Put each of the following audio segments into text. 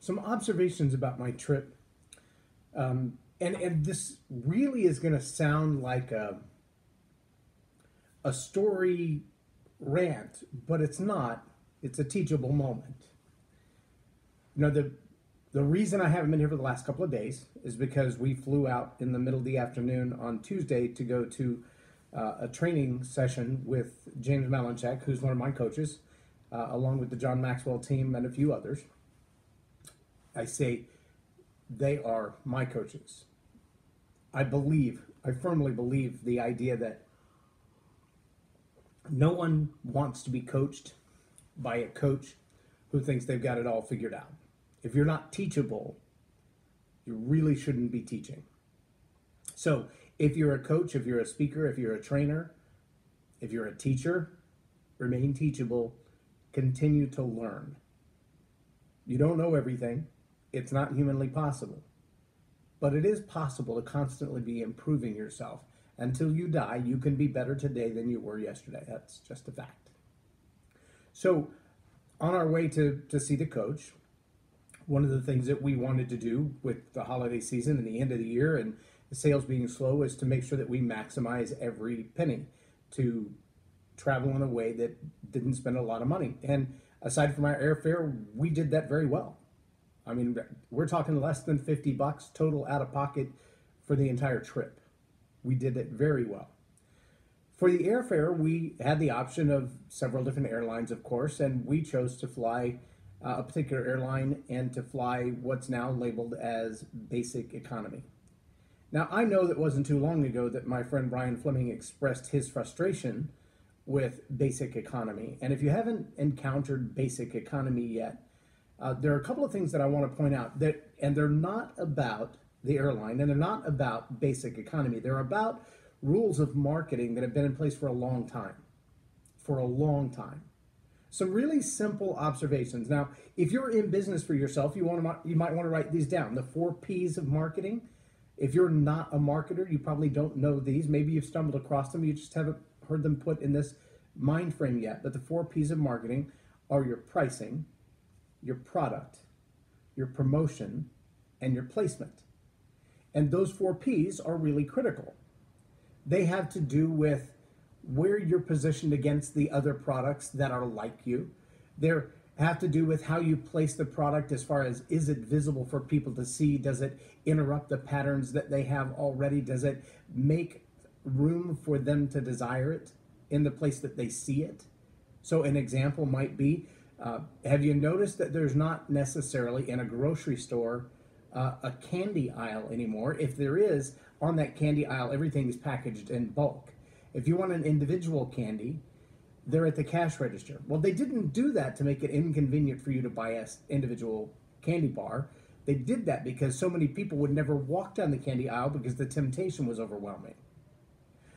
some observations about my trip. And this really is going to sound like a story rant, but it's not. It's a teachable moment. You know, the reason I haven't been here for the last couple of days is because we flew out in the middle of the afternoon on Tuesday to go to a training session with James Malinchak, who's one of my coaches, along with the John Maxwell team and a few others. I say they are my coaches. I firmly believe the idea that no one wants to be coached by a coach who thinks they've got it all figured out. If you're not teachable, you really shouldn't be teaching. So if you're a coach, if you're a speaker, if you're a trainer, if you're a teacher, remain teachable, continue to learn. You don't know everything. It's not humanly possible. But it is possible to constantly be improving yourself. Until you die, you can be better today than you were yesterday. That's just a fact. So on our way to see the coach, one of the things that we wanted to do with the holiday season and the end of the year and the sales being slow is to make sure that we maximize every penny to travel in a way that didn't spend a lot of money. And aside from our airfare, we did that very well. I mean, we're talking less than $50 total out of pocket for the entire trip. We did it very well. For the airfare, we had the option of several different airlines, of course, and we chose to fly a particular airline and to fly what's now labeled as basic economy. Now, I know that it wasn't too long ago that my friend Brian Fleming expressed his frustration with basic economy. And if you haven't encountered basic economy yet, there are a couple of things that I want to point out that, and they're not about the airline, and they're not about basic economy. They're about rules of marketing that have been in place for a long time. For a long time. Some really simple observations. Now, if you're in business for yourself, you might want to write these down. The 4 P's of marketing. If you're not a marketer, you probably don't know these. Maybe you've stumbled across them. You just haven't heard them put in this mind frame yet. But the 4 P's of marketing are your pricing, your product, your promotion, and your placement. And those 4 P's are really critical. They have to do with where you're positioned against the other products that are like you. They have to do with how you place the product as far as, is it visible for people to see? Does it interrupt the patterns that they have already? Does it make room for them to desire it in the place that they see it? So an example might be, have you noticed that there's not necessarily in a grocery store a candy aisle anymore? If there is, on that candy aisle, everything is packaged in bulk. If you want an individual candy, they're at the cash register. Well, they didn't do that to make it inconvenient for you to buy an individual candy bar. They did that because so many people would never walk down the candy aisle because the temptation was overwhelming.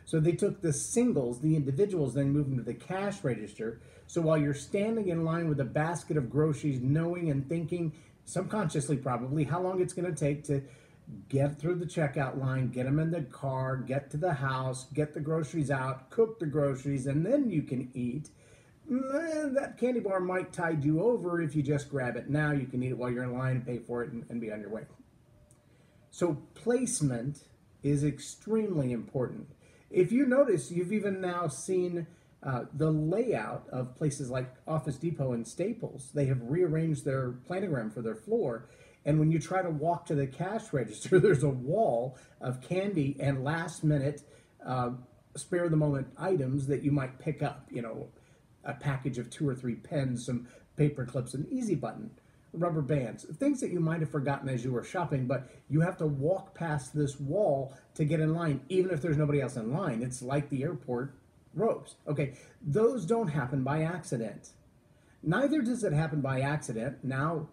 So they took the singles, the individuals, then moved them to the cash register. So while you're standing in line with a basket of groceries, knowing and thinking, subconsciously probably, how long it's going to take to get through the checkout line, get them in the car, get to the house, get the groceries out, cook the groceries, and then you can eat. That candy bar might tide you over if you just grab it now. You can eat it while you're in line and pay for it and be on your way. So placement is extremely important. If you notice, you've even now seen the layout of places like Office Depot and Staples. They have rearranged their planogram for their floor. And when you try to walk to the cash register, there's a wall of candy and last minute spare the moment items that you might pick up. You know, a package of 2 or 3 pens, some paper clips, an easy button, rubber bands, things that you might have forgotten as you were shopping, but you have to walk past this wall to get in line, even if there's nobody else in line. It's like the airport ropes. Okay, those don't happen by accident. Neither does it happen by accident now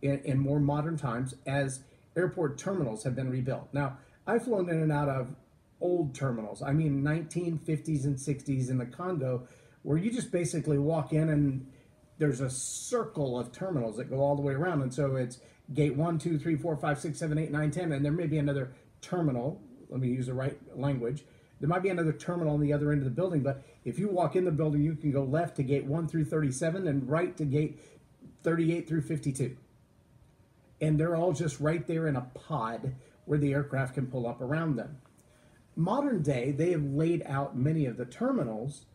in more modern times as airport terminals have been rebuilt. Now, I've flown in and out of old terminals. I mean 1950s and 60s in the Congo, where you just basically walk in and there's a circle of terminals that go all the way around. And so it's gate 1, 2, 3, 4, 5, 6, 7, 8, 9, 10, and there may be another terminal. Let me use the right language. There might be another terminal on the other end of the building, but if you walk in the building, you can go left to gate 1 through 37 and right to gate 38 through 52. and they're all just right there in a pod where the aircraft can pull up around them. Modern day, they have laid out many of the terminals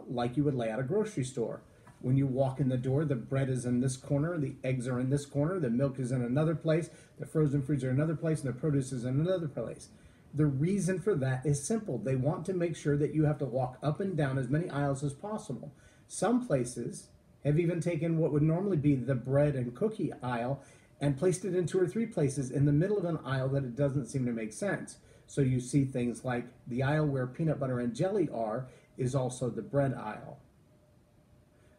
like you would lay out a grocery store. When you walk in the door, the bread is in this corner, the eggs are in this corner, the milk is in another place, the frozen foods are in another place, and the produce is in another place. The reason for that is simple. They want to make sure that you have to walk up and down as many aisles as possible. Some places have even taken what would normally be the bread and cookie aisle and placed it in 2 or 3 places in the middle of an aisle that it doesn't seem to make sense. So you see things like the aisle where peanut butter and jelly are is also the bread aisle.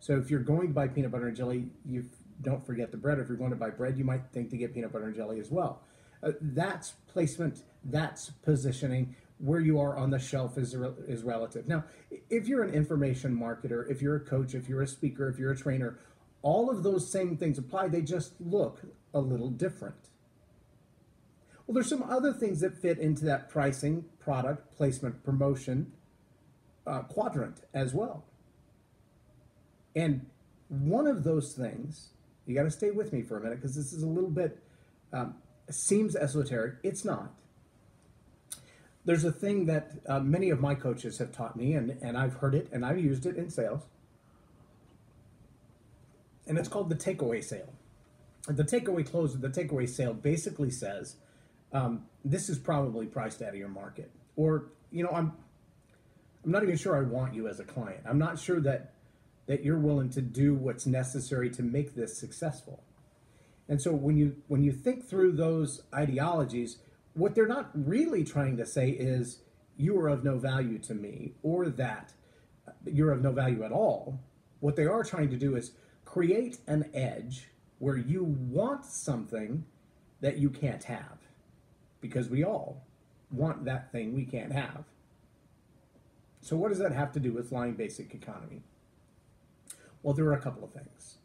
So if you're going to buy peanut butter and jelly, you don't forget the bread. If you're going to buy bread, you might think to get peanut butter and jelly as well. That's placement, that's positioning. Where you are on the shelf is relative. Now, if you're an information marketer, if you're a coach, if you're a speaker, if you're a trainer, all of those same things apply. They just look a little different. Well, there's some other things that fit into that pricing, product, placement, promotion quadrant as well. And one of those things, you got to stay with me for a minute because this is a little bit, seems esoteric. It's not. There's a thing that many of my coaches have taught me, and I've heard it, and I've used it in sales. And it's called the takeaway sale. The takeaway close, the takeaway sale basically says, this is probably priced out of your market. Or, you know, I'm not even sure I want you as a client. I'm not sure that you're willing to do what's necessary to make this successful. And so when you think through those ideologies, what they're not really trying to say is you are of no value to me or that you're of no value at all. What they are trying to do is create an edge where you want something that you can't have, because we all want that thing we can't have. So what does that have to do with flying basic economy? Well, there are a couple of things.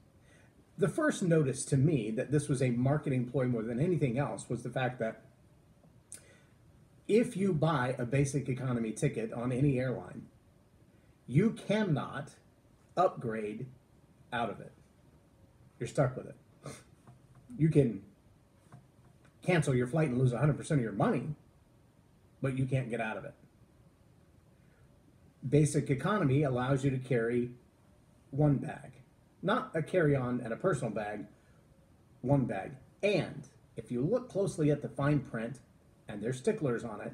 The first notice to me that this was a marketing ploy more than anything else was the fact that if you buy a basic economy ticket on any airline, you cannot upgrade out of it. You're stuck with it. You can cancel your flight and lose 100% of your money, but you can't get out of it. Basic economy allows you to carry one bag, not a carry-on and a personal bag, one bag. And if you look closely at the fine print, and there's sticklers on it,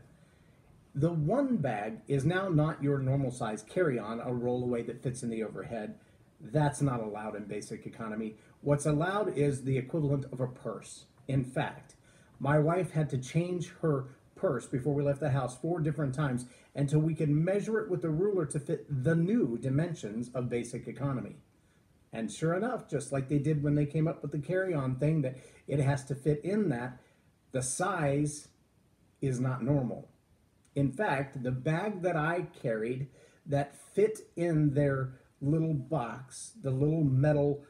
the one bag is now not your normal size carry-on, a rollaway that fits in the overhead. That's not allowed in basic economy. What's allowed is the equivalent of a purse. In fact, my wife had to change her purse before we left the house 4 different times until we could measure it with a ruler to fit the new dimensions of basic economy. And sure enough, just like they did when they came up with the carry-on thing, that it has to fit in that, the size is not normal. In fact, the bag that I carried that fit in their little box, the little metal,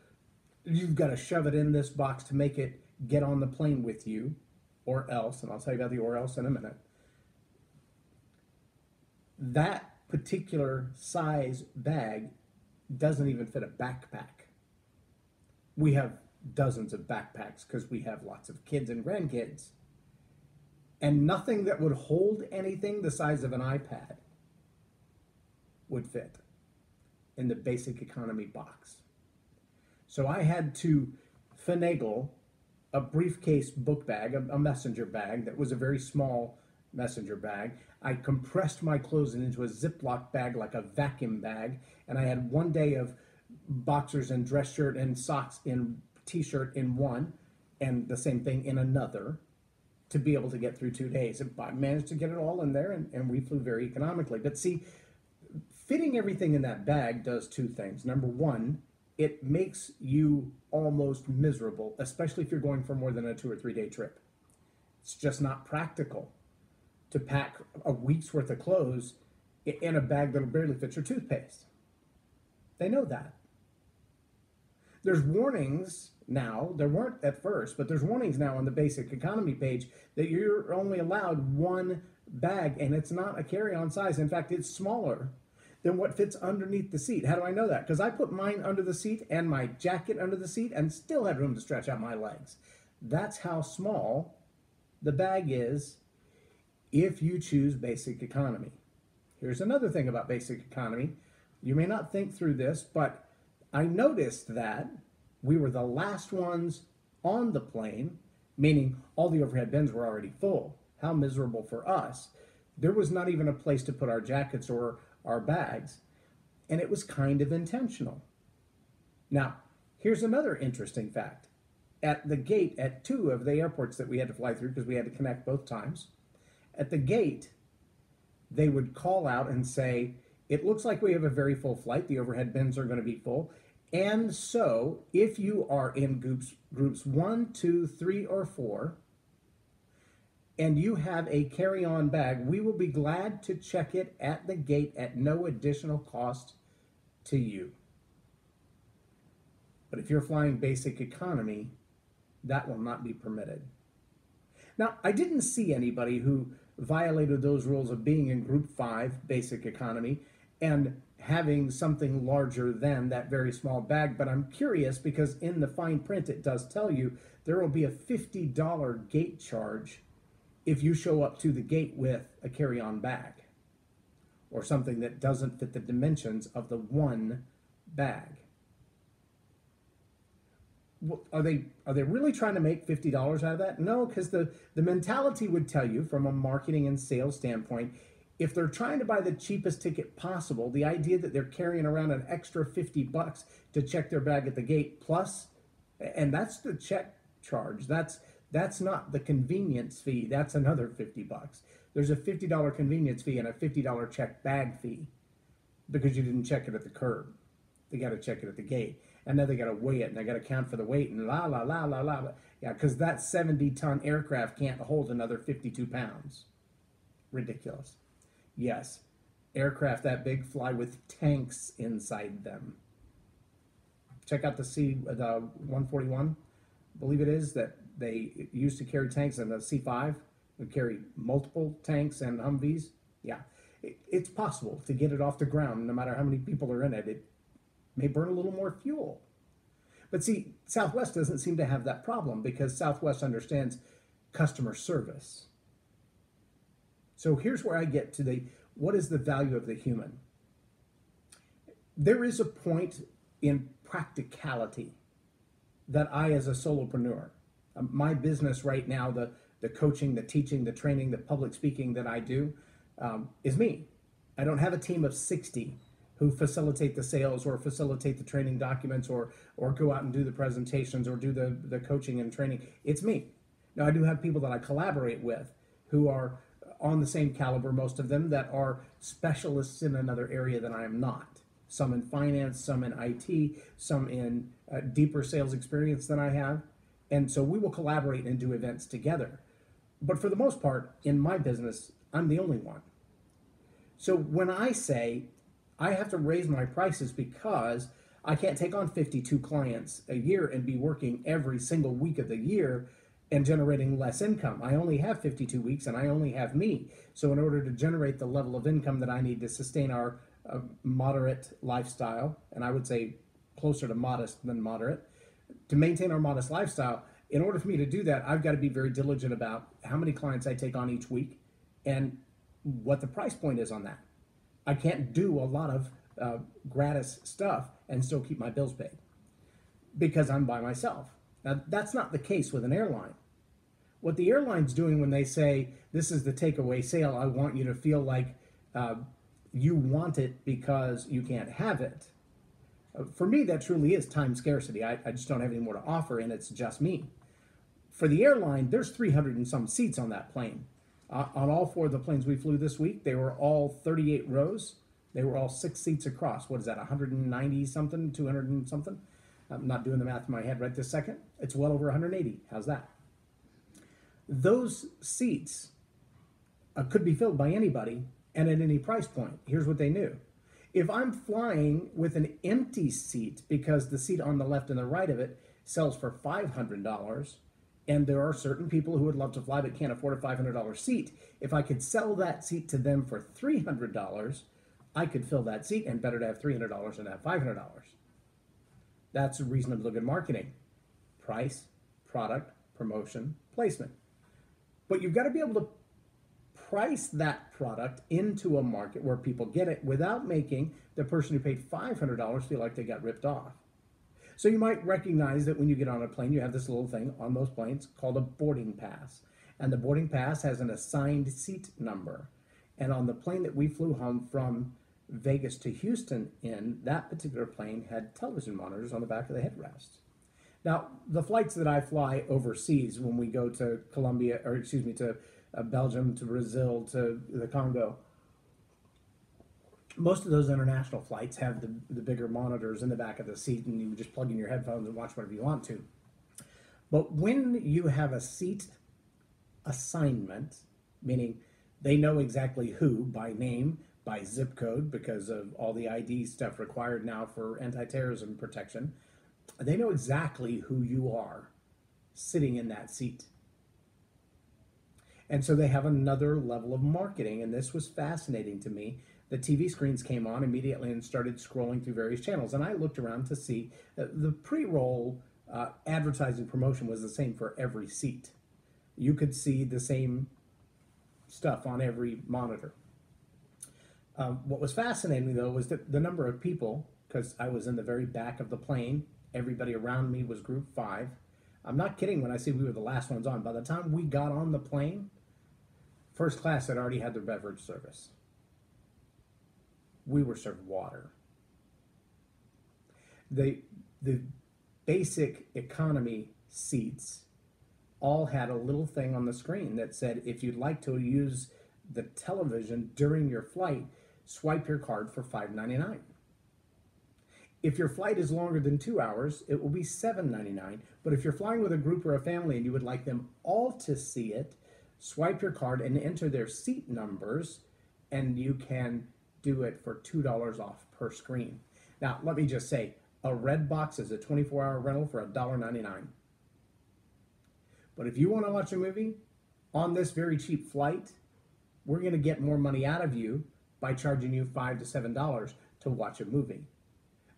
you've got to shove it in this box to make it get on the plane with you, or else, and I'll tell you about the or else in a minute. That particular size bag doesn't even fit a backpack. We have dozens of backpacks because we have lots of kids and grandkids. And nothing that would hold anything the size of an iPad would fit in the basic economy box. So I had to finagle a briefcase book bag, a messenger bag that was a very small messenger bag. I compressed my clothes into a Ziploc bag like a vacuum bag, and I had one day of boxers and dress shirt and socks and t-shirt in one, and the same thing in another, to be able to get through 2 days. And I managed to get it all in there, and we flew very economically. But see, fitting everything in that bag does 2 things. Number one, it makes you almost miserable, especially if you're going for more than a 2 or 3 day trip. It's just not practical to pack a week's worth of clothes in a bag that'll barely fit your toothpaste. They know that. There's warnings now, there weren't at first, but there's warnings now on the basic economy page that you're only allowed one bag, and it's not a carry-on size. In fact, it's smaller than what fits underneath the seat. How do I know that? Because I put mine under the seat and my jacket under the seat and still had room to stretch out my legs. That's how small the bag is if you choose basic economy. Here's another thing about basic economy. You may not think through this, but I noticed that we were the last ones on the plane, meaning all the overhead bins were already full. How miserable for us. There was not even a place to put our jackets or our bags, and it was kind of intentional. Now, here's another interesting fact. At the gate at 2 of the airports that we had to fly through, because we had to connect both times, at the gate, they would call out and say, it looks like we have a very full flight. The overhead bins are going to be full. And so if you are in groups 1, 2, 3, or 4, and you have a carry-on bag, we will be glad to check it at the gate at no additional cost to you. But if you're flying basic economy, that will not be permitted. Now, I didn't see anybody who violated those rules of being in group 5 basic economy and having something larger than that very small bag, but I'm curious because in the fine print it does tell you there will be a $50 gate charge if you show up to the gate with a carry-on bag or something that doesn't fit the dimensions of the one bag. Are they really trying to make $50 out of that? No, because the mentality would tell you from a marketing and sales standpoint, if they're trying to buy the cheapest ticket possible, the idea that they're carrying around an extra $50 to check their bag at the gate plus, and that's the check charge. That's not the convenience fee. That's another $50. There's a $50 convenience fee and a $50 check bag fee because you didn't check it at the curb. They got to check it at the gate. And then they got to weigh it, and they got to count for the weight, and la, la, la, la, la. Yeah, because that 70-ton aircraft can't hold another 52 pounds. Ridiculous. Yes, aircraft that big fly with tanks inside them. Check out the C-141, I believe it is, that they used to carry tanks, and the C-5 would carry multiple tanks and Humvees. Yeah, it's possible to get it off the ground, no matter how many people are in it. It may burn a little more fuel. But see, Southwest doesn't seem to have that problem because Southwest understands customer service. So here's where I get to what is the value of the human? There is a point in practicality that I, as a solopreneur, my business right now, the coaching, the teaching, the training, the public speaking that I do, is me. I don't have a team of 60 who facilitate the sales or facilitate the training documents or go out and do the presentations or do the coaching and training. It's me. Now, I do have people that I collaborate with who are on the same caliber, most of them, that are specialists in another area that I am not. Some in finance, some in IT, some in deeper sales experience than I have. And so we will collaborate and do events together. But for the most part, in my business, I'm the only one. So when I say I have to raise my prices because I can't take on 52 clients a year and be working every single week of the year and generating less income. I only have 52 weeks and I only have me. So in order to generate the level of income that I need to sustain our moderate lifestyle, and I would say closer to modest than moderate, to maintain our modest lifestyle, in order for me to do that, I've got to be very diligent about how many clients I take on each week and what the price point is on that. I can't do a lot of gratis stuff and still keep my bills paid because I'm by myself. Now, that's not the case with an airline. What the airline's doing when they say, this is the takeaway sale, I want you to feel like you want it because you can't have it. For me, that truly is time scarcity. I just don't have any more to offer, and it's just me. For the airline, there's 300 and some seats on that plane. On all 4 of the planes we flew this week, they were all 38 rows. They were all 6 seats across. What is that, 190 something, 200 and something? I'm not doing the math in my head right this second. It's well over 180. How's that? Those seats could be filled by anybody and at any price point. Here's what they knew. If I'm flying with an empty seat because the seat on the left and the right of it sells for $500, and there are certain people who would love to fly but can't afford a $500 seat, if I could sell that seat to them for $300, I could fill that seat, and better to have $300 than have $500. That's reasonably good marketing. Price, product, promotion, placement. But you've got to be able to price that product into a market where people get it without making the person who paid $500 feel like they got ripped off. So you might recognize that when you get on a plane, you have this little thing on most planes called a boarding pass. And the boarding pass has an assigned seat number. And on the plane that we flew home from Vegas to Houston in, that particular plane had television monitors on the back of the headrest. Now, the flights that I fly overseas when we go to Colombia, or excuse me, to Belgium, to Brazil, to the Congo, most of those international flights have the bigger monitors in the back of the seat, and you just plug in your headphones and watch whatever you want to. But when you have a seat assignment, meaning they know exactly who by name, by zip code, because of all the ID stuff required now for anti-terrorism protection, they know exactly who you are sitting in that seat. And so they have another level of marketing, and this was fascinating to me. The TV screens came on immediately and started scrolling through various channels, and I looked around to see that the pre-roll advertising promotion was the same for every seat. You could see the same stuff on every monitor. What was fascinating, though, was that the number of people, because I was in the very back of the plane, everybody around me was group 5. I'm not kidding when I say we were the last ones on. By the time we got on the plane, first class had already had their beverage service. We were served water. The basic economy seats all had a little thing on the screen that said, if you'd like to use the television during your flight, swipe your card for $5.99. If your flight is longer than 2 hours, it will be $7.99. But if you're flying with a group or a family and you would like them all to see it, swipe your card and enter their seat numbers, and you can do it for $2 off per screen. Now, let me just say, a red box is a 24-hour rental for $1.99. But if you want to watch a movie on this very cheap flight, we're going to get more money out of you by charging you $5 to $7 to watch a movie.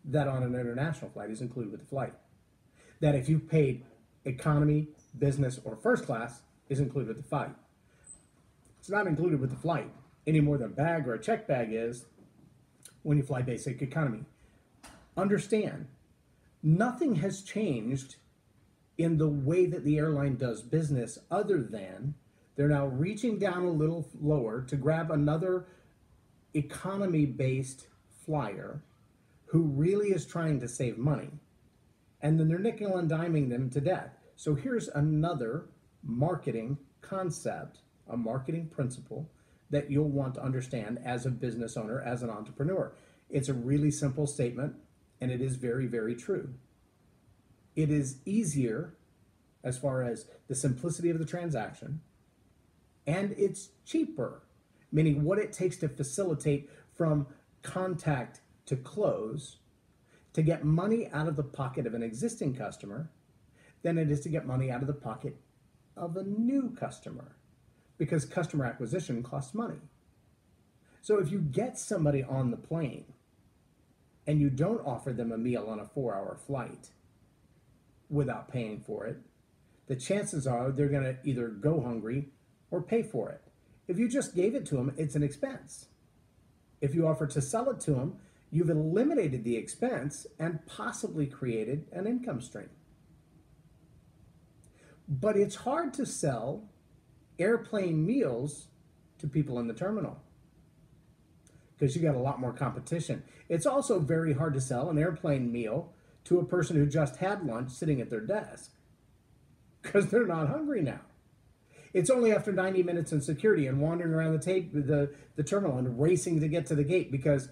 That on an international flight is included with the flight. That if you paid economy, business, or first class is included with the flight. It's not included with the flight any more than a bag or a check bag is when you fly basic economy. Understand, nothing has changed in the way that the airline does business other than they're now reaching down a little lower to grab another economy-based flyer who really is trying to save money. And then they're nickel and diming them to death. So here's another marketing concept, a marketing principle that you'll want to understand as a business owner, as an entrepreneur. It's a really simple statement, and it is very, very true. It is easier as far as the simplicity of the transaction, and it's cheaper, meaning what it takes to facilitate from contact to close to get money out of the pocket of an existing customer than it is to get money out of the pocket of a new customer, because customer acquisition costs money. So if you get somebody on the plane and you don't offer them a meal on a 4-hour flight without paying for it, the chances are they're going to either go hungry or pay for it. If you just gave it to them, it's an expense. If you offer to sell it to them, you've eliminated the expense and possibly created an income stream. But it's hard to sell airplane meals to people in the terminal because you got a lot more competition. It's also very hard to sell an airplane meal to a person who just had lunch sitting at their desk because they're not hungry now. It's only after 90 minutes in security and wandering around the terminal and racing to get to the gate, because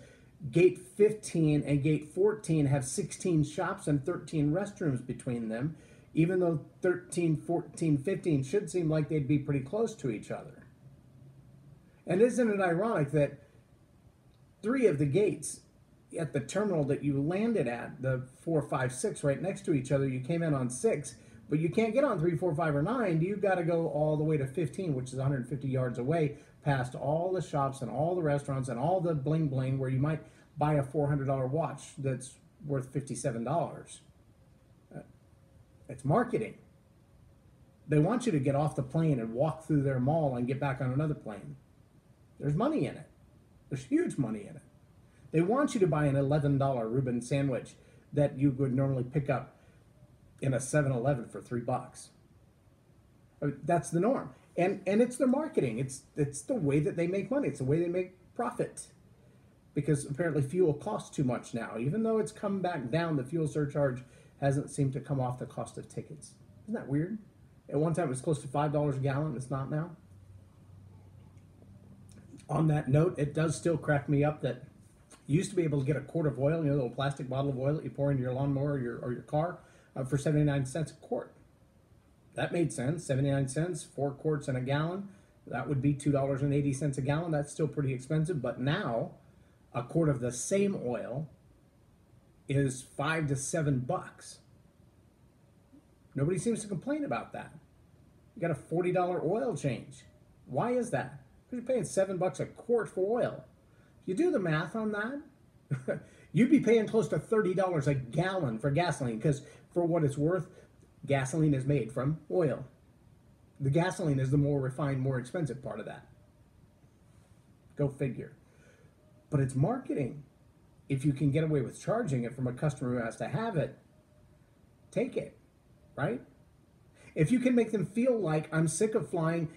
gate 15 and gate 14 have 16 shops and 13 restrooms between them, even though 13, 14, 15 should seem like they'd be pretty close to each other. And isn't it ironic that 3 of the gates at the terminal that you landed at, the 4, 5, 6 right next to each other, you came in on 6, but you can't get on 3, 4, 5, or 9. You've got to go all the way to 15, which is 150 yards away, past all the shops and all the restaurants and all the bling bling where you might buy a $400 watch that's worth $57. It's marketing. They want you to get off the plane and walk through their mall and get back on another plane. There's money in it. There's huge money in it. They want you to buy an $11 Reuben sandwich that you would normally pick up in a 7-Eleven for $3. That's the norm. And it's their marketing. It's the way that they make money. It's the way they make profit. Because apparently fuel costs too much now. Even though it's come back down, the fuel surcharge hasn't seemed to come off the cost of tickets. Isn't that weird? At one time it was close to $5 a gallon. It's not now. On that note, it does still crack me up that you used to be able to get a quart of oil, a little plastic bottle of oil that you pour into your lawnmower or your car for 79 cents a quart. That made sense. 79 cents, 4 quarts in a gallon. That would be $2.80 a gallon. That's still pretty expensive. But now, a quart of the same oil is $5 to $7. Nobody seems to complain about that. You got a $40 oil change. Why is that? Because you're paying $7 a quart for oil. If you do the math on that, you'd be paying close to $30 a gallon for gasoline, because for what it's worth, gasoline is made from oil. The gasoline is the more refined, more expensive part of that. Go figure. But it's marketing. If you can get away with charging it from a customer who has to have it, take it, right? If you can make them feel like I'm sick of flying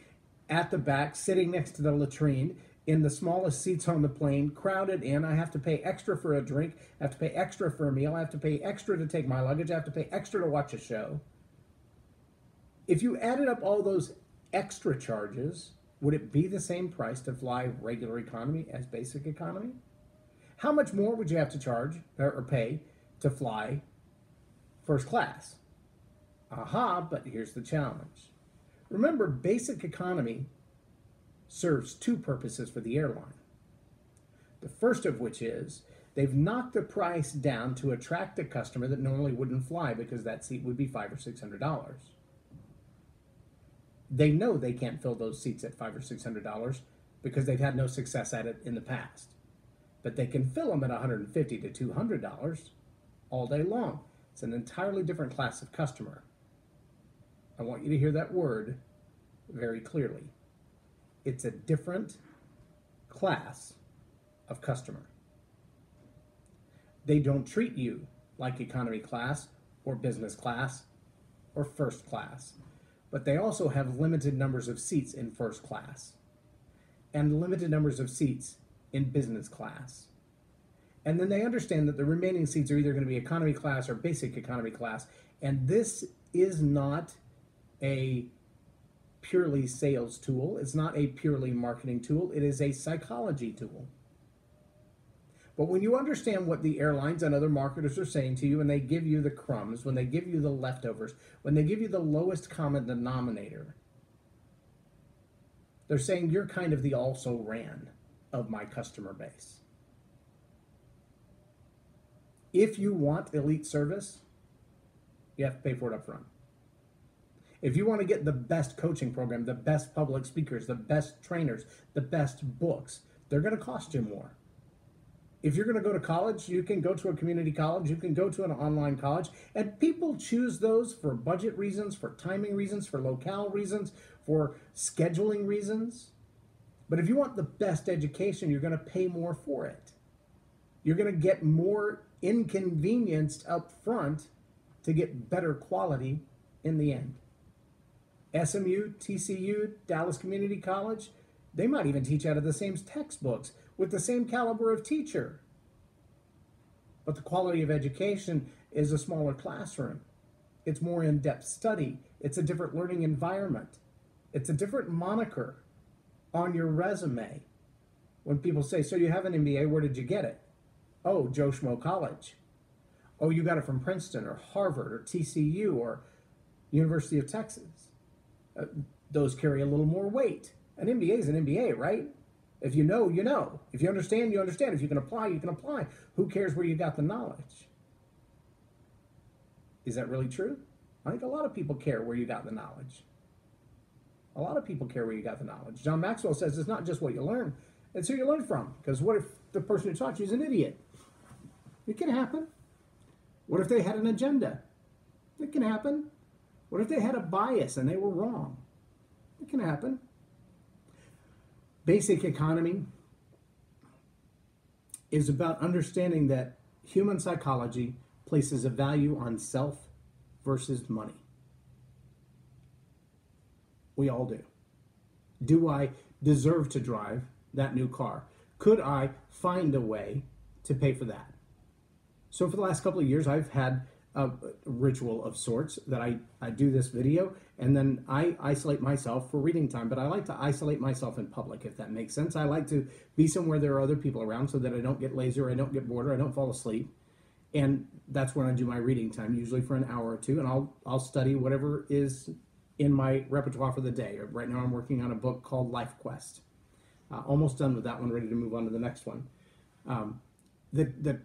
at the back, sitting next to the latrine, in the smallest seats on the plane, crowded in, I have to pay extra for a drink, I have to pay extra for a meal, I have to pay extra to take my luggage, I have to pay extra to watch a show. If you added up all those extra charges, would it be the same price to fly regular economy as basic economy? How much more would you have to charge or pay to fly first class? Aha, but here's the challenge. Remember, basic economy serves two purposes for the airline. The first of which is they've knocked the price down to attract a customer that normally wouldn't fly because that seat would be $500 or $600. They know they can't fill those seats at $500 or $600 because they've had no success at it in the past. But they can fill them at $150 to $200 all day long. It's an entirely different class of customer. I want you to hear that word very clearly. It's a different class of customer. They don't treat you like economy class or business class or first class, but they also have limited numbers of seats in first class and limited numbers of seats in business class. And then they understand that the remaining seats are either going to be economy class or basic economy class, and this is not a purely sales tool. It's not a purely marketing tool. It is a psychology tool. But when you understand what the airlines and other marketers are saying to you, and they give you the crumbs, when they give you the leftovers, when they give you the lowest common denominator, they're saying you're kind of the also ran of my customer base. If you want elite service, you have to pay for it up front. If you want to get the best coaching program, the best public speakers, the best trainers, the best books, they're going to cost you more. If you're going to go to college, you can go to a community college, you can go to an online college, and people choose those for budget reasons, for timing reasons, for locale reasons, for scheduling reasons. But if you want the best education, you're going to pay more for it. You're going to get more inconvenienced up front to get better quality in the end. SMU, TCU, Dallas Community College, they might even teach out of the same textbooks with the same caliber of teacher. But the quality of education is a smaller classroom. It's more in-depth study. It's a different learning environment. It's a different moniker on your resume. When people say, so you have an MBA, where did you get it? Oh, Joe Schmo College. Oh, you got it from Princeton or Harvard or TCU or University of Texas. Those carry a little more weight. An MBA is an MBA, right? If you know, you know. If you understand, you understand. If you can apply, you can apply. Who cares where you got the knowledge? Is that really true? I think a lot of people care where you got the knowledge. A lot of people care where you got the knowledge. John Maxwell says it's not just what you learn, it's who you learn from. Because what if the person who taught you is an idiot? It can happen. What if they had an agenda? It can happen. What if they had a bias and they were wrong? It can happen. Basic economy is about understanding that human psychology places a value on self versus money. We all do. Do I deserve to drive that new car? Could I find a way to pay for that? So for the last couple of years, I've had a ritual of sorts that I do this video and then I isolate myself for reading time, but I like to isolate myself in public, if that makes sense. I like to be somewhere there are other people around so that I don't get lazy or I don't get bored or I don't fall asleep. And that's when I do my reading time, usually for an hour or two, and I'll study whatever is in my repertoire for the day. Right now I'm working on a book called Life Quest. Almost done with that one, ready to move on to the next one. The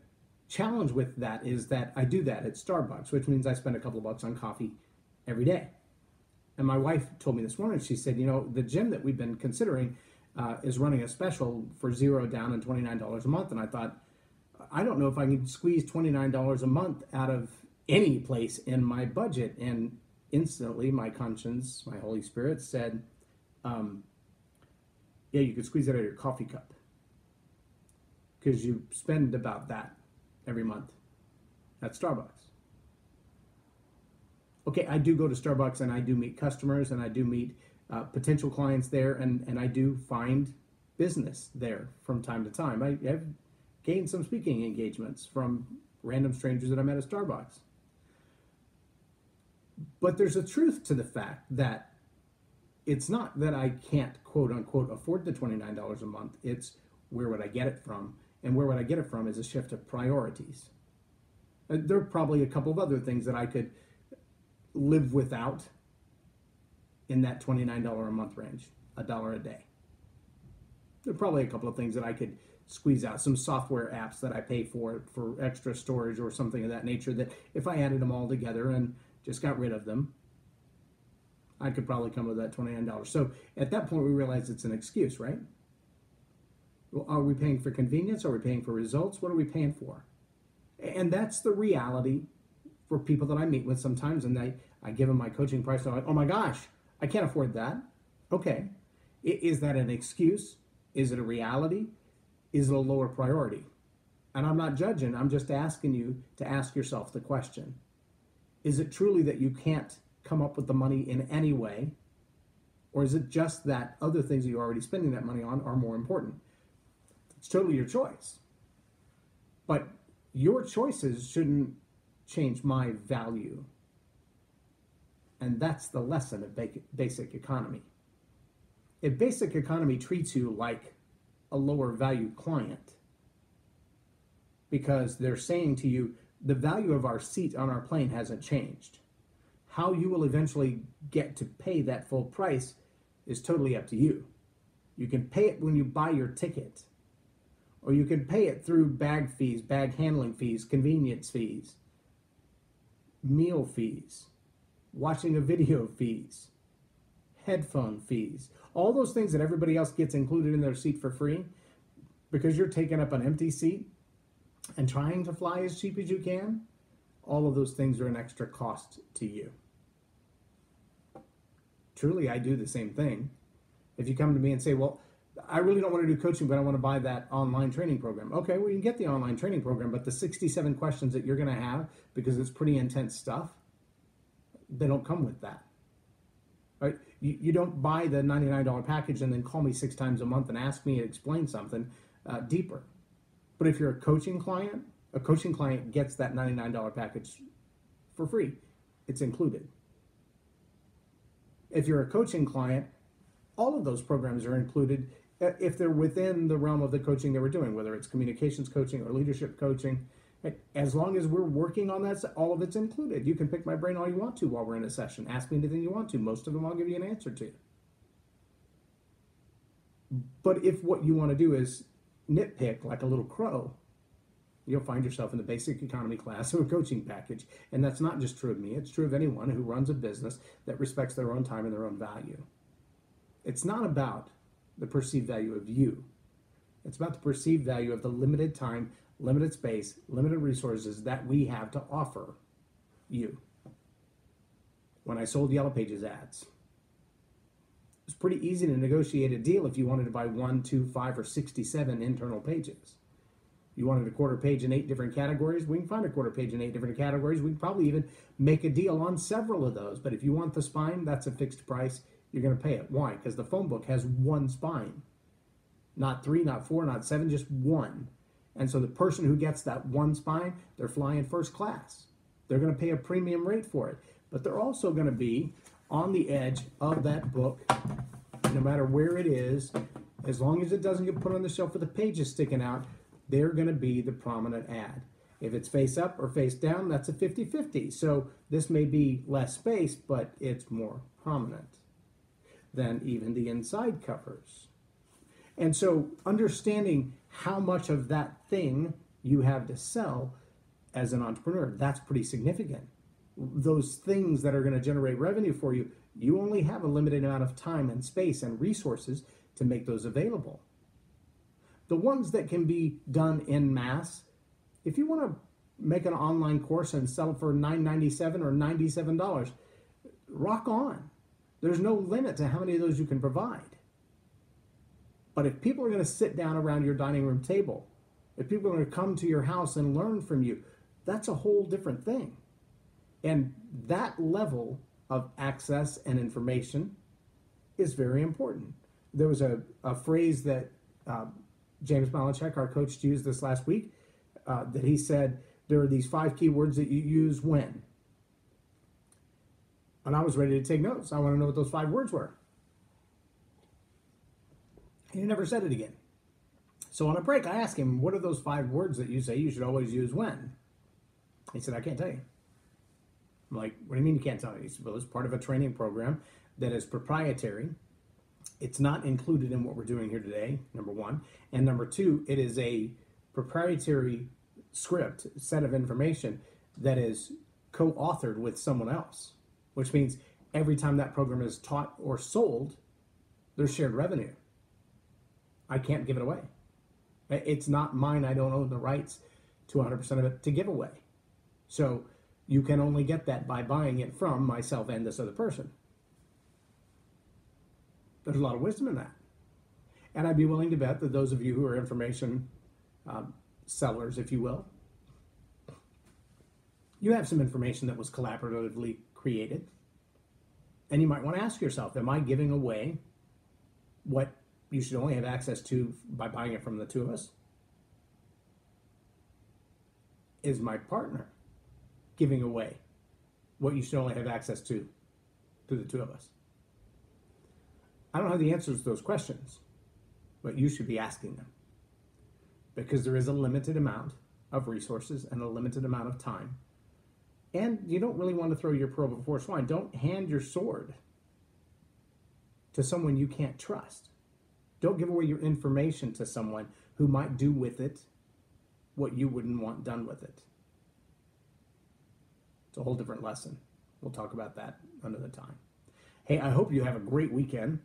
challenge with that is that I do that at Starbucks, which means I spend a couple of bucks on coffee every day. And my wife told me this morning, she said, you know, the gym that we've been considering is running a special for $0 down and $29 a month. And I thought, I don't know if I can squeeze $29 a month out of any place in my budget. And instantly my conscience, my Holy Spirit said, yeah, you could squeeze it out of your coffee cup because you spend about that every month at Starbucks. Okay, I do go to Starbucks and I do meet customers and I do meet potential clients there and I do find business there from time to time. I've gained some speaking engagements from random strangers that I met at Starbucks. But there's a truth to the fact that it's not that I can't, quote unquote, afford the $29 a month. It's where would I get it from? And where would I get it from is a shift of priorities. There are probably a couple of other things that I could live without in that $29 a month range, $1 a day. There are probably a couple of things that I could squeeze out, some software apps that I pay for extra storage or something of that nature that if I added them all together and just got rid of them, I could probably come with that $29. So at that point, we realize it's an excuse, right? Well, are we paying for convenience? Are we paying for results? What are we paying for? And that's the reality for people that I meet with sometimes. And I give them my coaching price. They're like, oh my gosh, I can't afford that. Okay. Is that an excuse? Is it a reality? Is it a lower priority? And I'm not judging. I'm just asking you to ask yourself the question. Is it truly that you can't come up with the money in any way? Or is it just that other things that you're already spending that money on are more important? It's totally your choice. But your choices shouldn't change my value. And that's the lesson of basic economy. If basic economy treats you like a lower value client because they're saying to you, the value of our seat on our plane hasn't changed. How you will eventually get to pay that full price is totally up to you. You can pay it when you buy your ticket, or you can pay it through bag fees, bag handling fees, convenience fees, meal fees, watching a video fees, headphone fees, all those things that everybody else gets included in their seat for free because you're taking up an empty seat and trying to fly as cheap as you can. All of those things are an extra cost to you. Truly, I do the same thing. If you come to me and say, well, I really don't want to do coaching, but I want to buy that online training program. Okay, well, you can get the online training program, but the 67 questions that you're going to have, because it's pretty intense stuff, they don't come with that. Right? You don't buy the $99 package and then call me 6 times a month and ask me to explain something deeper. But if you're a coaching client gets that $99 package for free. It's included. If you're a coaching client, all of those programs are included if they're within the realm of the coaching that we're doing, whether it's communications coaching or leadership coaching. As long as we're working on that, all of it's included. You can pick my brain all you want to while we're in a session. Ask me anything you want to. Most of them I'll give you an answer to. But if what you want to do is nitpick like a little crow, you'll find yourself in the basic economy class of a coaching package. And that's not just true of me. It's true of anyone who runs a business that respects their own time and their own value. It's not about the perceived value of you. It's about the perceived value of the limited time, limited space, limited resources that we have to offer you. when I sold Yellow Pages ads. It was pretty easy to negotiate a deal if you wanted to buy 1, 2, 5, or 67 internal pages. You wanted a quarter page in 8 different categories, we can find a quarter page in 8 different categories. We can probably even make a deal on several of those. But if you want the spine, that's a fixed price. You're going to pay it. Why? Because the phone book has one spine. Not 3, not 4, not 7, just one. And so the person who gets that one spine, they're flying first class. They're going to pay a premium rate for it. But they're also going to be on the edge of that book, no matter where it is. As long as it doesn't get put on the shelf with the pages sticking out, they're going to be the prominent ad. If it's face up or face down, that's a 50-50. So this may be less space, but it's more prominent than even the inside covers. And so understanding how much of that thing you have to sell as an entrepreneur, that's pretty significant. Those things that are going to generate revenue for you, you only have a limited amount of time and space and resources to make those available. The ones that can be done en masse, if you want to make an online course and sell it for $9.97 or $97, rock on. There's no limit to how many of those you can provide. But if people are going to sit down around your dining room table, if people are going to come to your house and learn from you, that's a whole different thing. And that level of access and information is very important. There was a phrase that James Malinchak, our coach, used this last week, that he said, there are these 5 key words that you use when. And I was ready to take notes. I want to know what those 5 words were. He never said it again. So on a break, I asked him, what are those 5 words that you say you should always use when? He said, I can't tell you. I'm like, what do you mean you can't tell me? He said, well, it's part of a training program that is proprietary. It's not included in what we're doing here today, number 1. And number 2, it is a proprietary script, set of information that is co-authored with someone else, which means every time that program is taught or sold, there's shared revenue. I can't give it away. It's not mine. I don't own the rights to 100% of it to give away. So you can only get that by buying it from myself and this other person. There's a lot of wisdom in that. And I'd be willing to bet that those of you who are information sellers, if you will, you have some information that was collaboratively created. And you might want to ask yourself, am I giving away what you should only have access to by buying it from the 2 of us? Is my partner giving away what you should only have access to the 2 of us? I don't have the answers to those questions, but you should be asking them, because there is a limited amount of resources and a limited amount of time. And you don't really want to throw your pearl before swine. Don't hand your sword to someone you can't trust. Don't give away your information to someone who might do with it what you wouldn't want done with it. It's a whole different lesson. We'll talk about that another time. Hey, I hope you have a great weekend.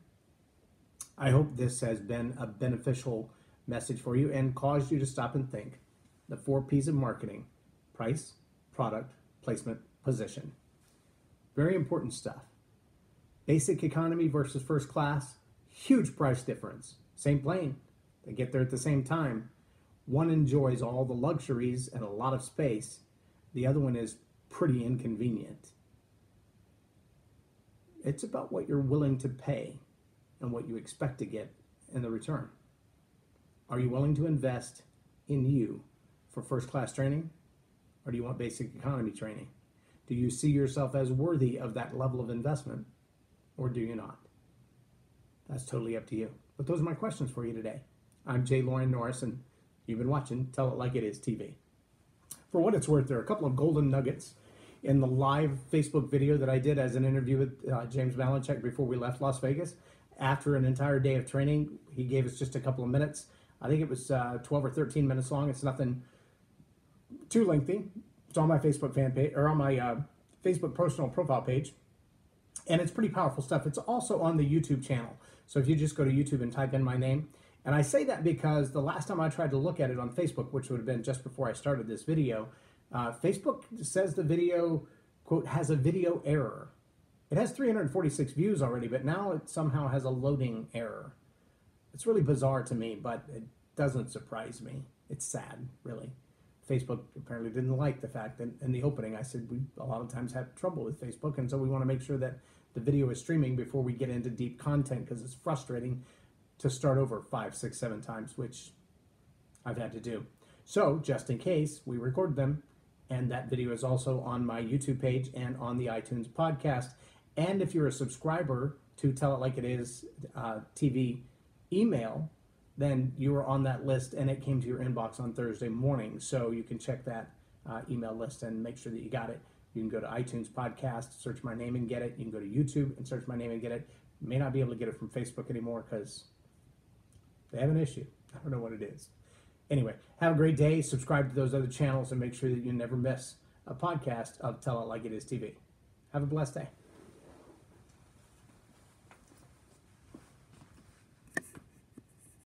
I hope this has been a beneficial message for you and caused you to stop and think. The 4 P's of marketing: price, product, placement, position. Very important stuff. Basic economy versus first class, huge price difference. Same plane, they get there at the same time. One enjoys all the luxuries and a lot of space. The other one is pretty inconvenient. It's about what you're willing to pay and what you expect to get in the return. Are you willing to invest in you for first class training, or do you want basic economy training? Do you see yourself as worthy of that level of investment, or do you not? That's totally up to you. But those are my questions for you today. I'm J Loren Norris, and you've been watching Tell It Like It Is TV. For what it's worth, there are a couple of golden nuggets in the live Facebook video that I did as an interview with James Malinchak before we left Las Vegas. After an entire day of training, he gave us just a couple of minutes. I think it was 12 or 13 minutes long. It's nothing too lengthy. It's on my Facebook fan page, or on my Facebook personal profile page. And it's pretty powerful stuff. It's also on the YouTube channel. So if you just go to YouTube and type in my name. And I say that because the last time I tried to look at it on Facebook, which would have been just before I started this video, Facebook says the video, quote, has a video error. It has 346 views already, but now it somehow has a loading error. It's really bizarre to me, but it doesn't surprise me. It's sad, really. Facebook apparently didn't like the fact that in the opening I said we a lot of times have trouble with Facebook, and so we want to make sure that the video is streaming before we get into deep content, because it's frustrating to start over 5, 6, 7 times, which I've had to do. So just in case, we recorded them, and that video is also on my YouTube page and on the iTunes podcast. And if you're a subscriber to Tell It Like It Is TV email, then you were on that list and it came to your inbox on Thursday morning. So you can check that email list and make sure that you got it. You can go to iTunes podcast, search my name and get it. You can go to YouTube and search my name and get it. You may not be able to get it from Facebook anymore because they have an issue. I don't know what it is. Anyway, have a great day. Subscribe to those other channels and make sure that you never miss a podcast of Tell It Like It Is TV. Have a blessed day.